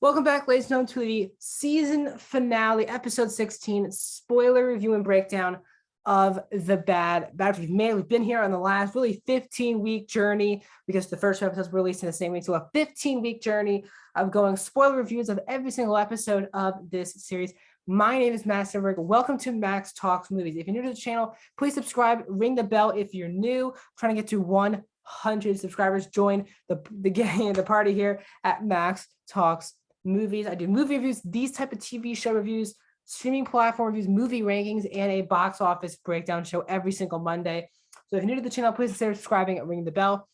Welcome back, ladies and gentlemen, to the season finale, episode 16, spoiler review and breakdown of The Bad Batch. We've been here on the last really 15-week journey because the first episodes were released in the same week. So a 15-week journey of going spoiler reviews of every single episode of this series. My name is Max Silverberg. Welcome to Max Talks Movies. If you're new to the channel, please subscribe, ring the bell if you're new. I'm trying to get to 100 subscribers. Join the gang, the party here at Max Talks Movies. I do movie reviews, these type of TV show reviews, streaming platform reviews, movie rankings, and a box office breakdown show every single Monday. So if you're new to the channel, please consider subscribing and ringing the bell.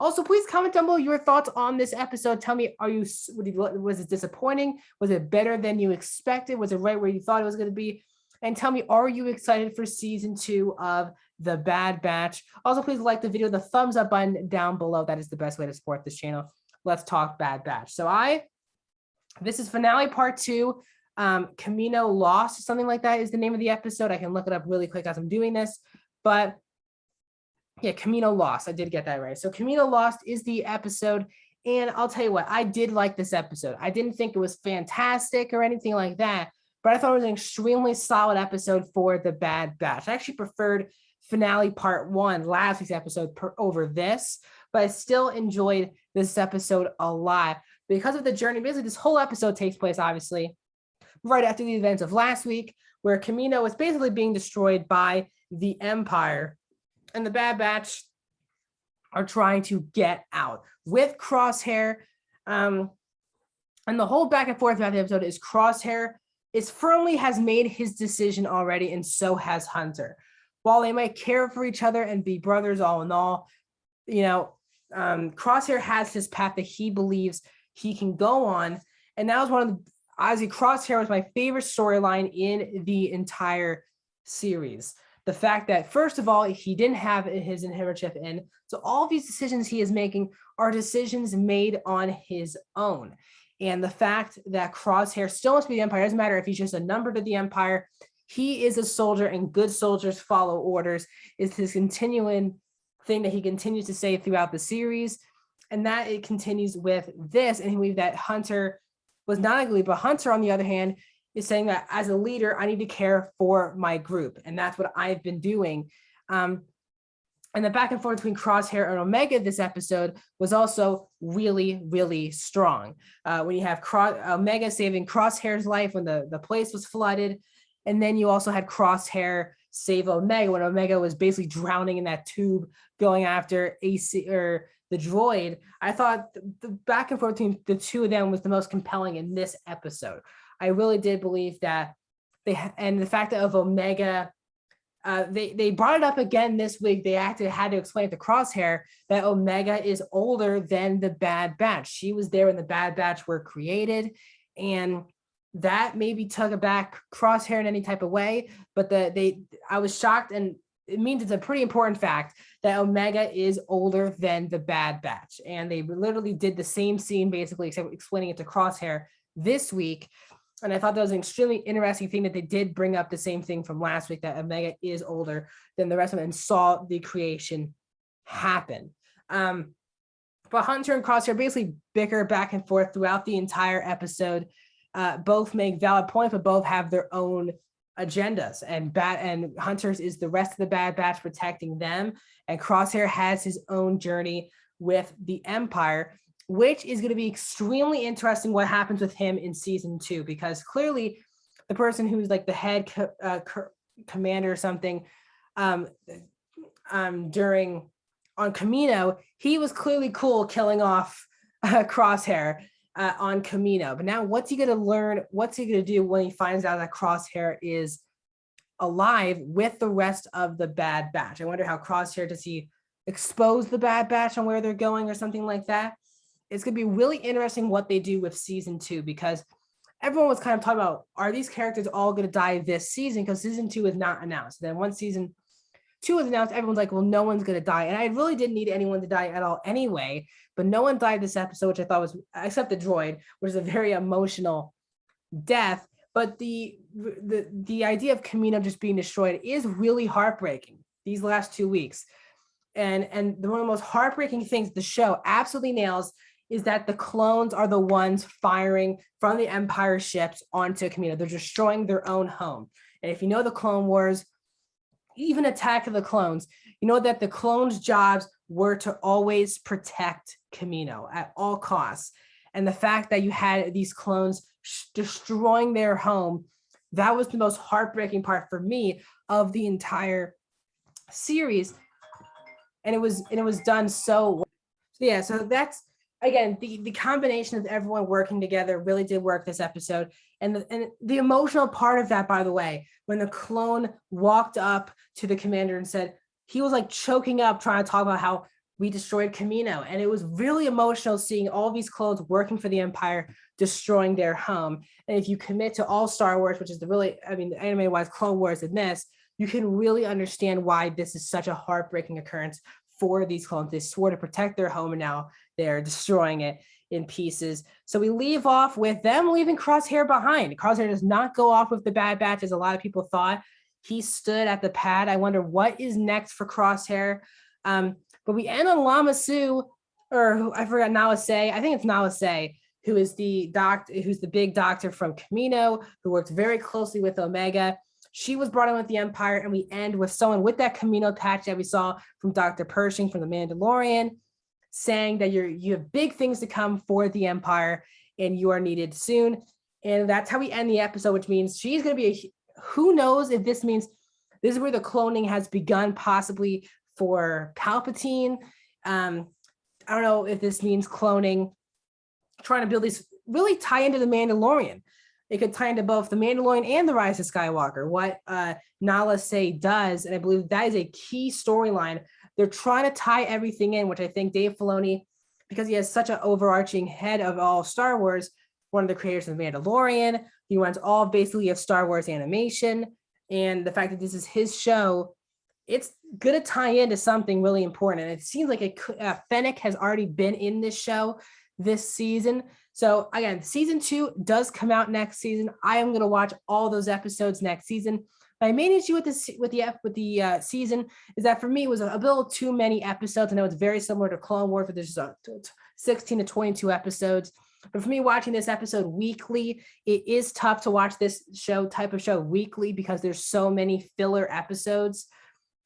Also, please comment down below your thoughts on this episode. Tell me, was it disappointing? Was it better than you expected? Was it right where you thought it was going to be? And tell me, are you excited for season 2 of The Bad Batch? Also, please like the video, the thumbs up button down below. That is the best way to support this channel. Let's talk Bad Batch. This is finale part 2. Kamino Lost, something like that is the name of the episode. I can look it up really quick as I'm doing this. But yeah, Kamino Lost. I did get that right. So Kamino Lost is the episode. And I'll tell you what, I did like this episode. I didn't think it was fantastic or anything like that, but I thought it was an extremely solid episode for The Bad Batch. I actually preferred finale part 1, last week's episode, over this, but I still enjoyed this episode a lot because of the journey. Basically, this whole episode takes place, obviously, right after the events of last week, where Kamino was basically being destroyed by the Empire, and the Bad Batch are trying to get out with Crosshair. And the whole back and forth about the episode is Crosshair has made his decision already, and so has Hunter. While they might care for each other and be brothers all in all, Crosshair has his path that he believes he can go on. And that was one of the, Ozzy Crosshair was my favorite storyline in the entire series. The fact that, first of all, he didn't have his inhibitor chip in. So all of these decisions he is making are decisions made on his own. And the fact that Crosshair still must be the Empire, doesn't matter if he's just a number to the Empire, he is a soldier and good soldiers follow orders, is his continuing thing that he continues to say throughout the series. And that it continues with this. And he believes that Hunter was not ugly, but Hunter, on the other hand, is saying that as a leader, I need to care for my group. And that's what I've been doing. And the back and forth between Crosshair and Omega this episode was also really, really strong. When you have Omega saving Crosshair's life when the place was flooded. And then you also had Crosshair save Omega when Omega was basically drowning in that tube going after AC or the droid. I thought the back and forth between the two of them was the most compelling in this episode. I really did believe that and the fact that of Omega, they brought it up again this week. They had to explain it to Crosshair that Omega is older than the Bad Batch. She was there when the Bad Batch were created, and that maybe took aback Crosshair in any type of way. But I was shocked, and it means it's a pretty important fact that Omega is older than the Bad Batch. And they literally did the same scene, basically, except explaining it to Crosshair this week. And I thought that was an extremely interesting thing that they did bring up the same thing from last week, that Omega is older than the rest of them and saw the creation happen. But Hunter and Crosshair basically bicker back and forth throughout the entire episode. Both make valid points, but both have their own agendas. And Hunter's is the rest of the Bad Batch protecting them, and Crosshair has his own journey with the Empire, which is going to be extremely interesting what happens with him in season 2, because clearly the person who's like the head commander or something on Kamino, he was clearly cool killing off Crosshair on Kamino. But now what's he going to learn? What's he going to do when he finds out that Crosshair is alive with the rest of the Bad Batch? I wonder how Crosshair, does he expose the Bad Batch on where they're going or something like that? It's going to be really interesting what they do with season 2, because everyone was kind of talking about, are these characters all going to die this season? Because season 2 is not announced. Then once season 2 was announced, everyone's like, well, no one's going to die. And I really didn't need anyone to die at all anyway, but no one died this episode, which I thought was, except the droid, which is a very emotional death. But the idea of Kamino just being destroyed is really heartbreaking these last 2 weeks. And one of the most heartbreaking things the show absolutely nails is that the clones are the ones firing from the Empire ships onto Kamino. They're destroying their own home. And if you know the Clone Wars, even Attack of the Clones, you know that the clones' jobs were to always protect Kamino at all costs. And the fact that you had these clones destroying their home, that was the most heartbreaking part for me of the entire series. And it was done so well. Yeah, so that's again the combination of everyone working together really did work this episode. And the emotional part of that, by the way, when the clone walked up to the commander and said, he was like choking up trying to talk about how we destroyed Kamino. And it was really emotional seeing all these clones working for the Empire, destroying their home. And if you commit to all Star Wars, which is the anime wise Clone Wars in this, you can really understand why this is such a heartbreaking occurrence for these clones. They swore to protect their home, and now they're destroying it in pieces. So we leave off with them leaving Crosshair behind. Crosshair does not go off with the Bad Batch, as a lot of people thought. He stood at the pad. I wonder what is next for Crosshair. But we end on Lama Su, or I forgot, Nala Se. I think it's Nala Se, who is the doctor, who's the big doctor from Kamino, who works very closely with Omega. She was brought in with the Empire, and we end with someone with that Kamino patch that we saw from Dr. Pershing from The Mandalorian, saying that you have big things to come for the Empire and you are needed soon. And that's how we end the episode, which means she's going to be who knows if this means this is where the cloning has begun, possibly for Palpatine. I don't know if this means cloning, trying to build these, really tie into The Mandalorian. It could tie into both The Mandalorian and The Rise of Skywalker, what Nala Se does. And I believe that is a key storyline. They're trying to tie everything in, which I think Dave Filoni, because he has such an overarching head of all Star Wars, one of the creators of The Mandalorian, he runs all basically of Star Wars animation. And the fact that this is his show, it's going to tie into something really important. And it seems like Fennec has already been in this show this season. So again, season 2 does come out next season. I am going to watch all those episodes next season. My main issue with the season is that for me, it was a little too many episodes. I know it's very similar to Clone Wars, but there's 16 to 22 episodes. But for me, watching this episode weekly, it is tough to watch this type of show weekly because there's so many filler episodes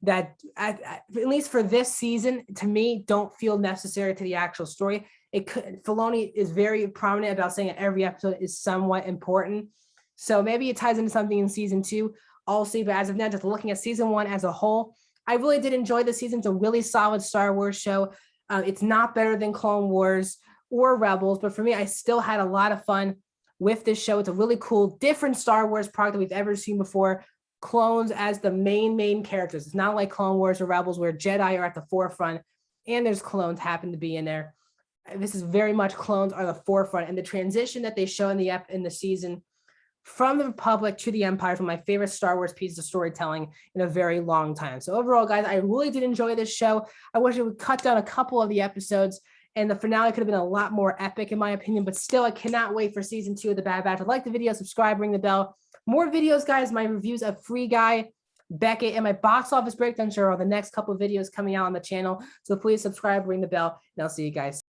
that, at least for this season, to me, don't feel necessary to the actual story. Filoni is very prominent about saying that every episode is somewhat important. So maybe it ties into something in season 2. I'll see, but as of now, just looking at season 1 as a whole, I really did enjoy the season. It's a really solid Star Wars show. It's not better than Clone Wars or Rebels, but for me, I still had a lot of fun with this show. It's a really cool, different Star Wars product that we've ever seen before. Clones as the main characters. It's not like Clone Wars or Rebels where Jedi are at the forefront and there's clones happen to be in there. This is very much clones are the forefront, and the transition that they show in the season from the Republic to the Empire is one of my favorite Star Wars pieces of storytelling in a very long time. So overall, guys, I really did enjoy this show. I wish it would cut down a couple of the episodes, and the finale could have been a lot more epic in my opinion, but still, I cannot wait for season 2 of The Bad Batch. Like the video, subscribe, ring the bell. More videos, guys. My reviews of Free Guy, Beckett, and my box office breakdown show are the next couple of videos coming out on the channel. So please subscribe, ring the bell, and I'll see you guys.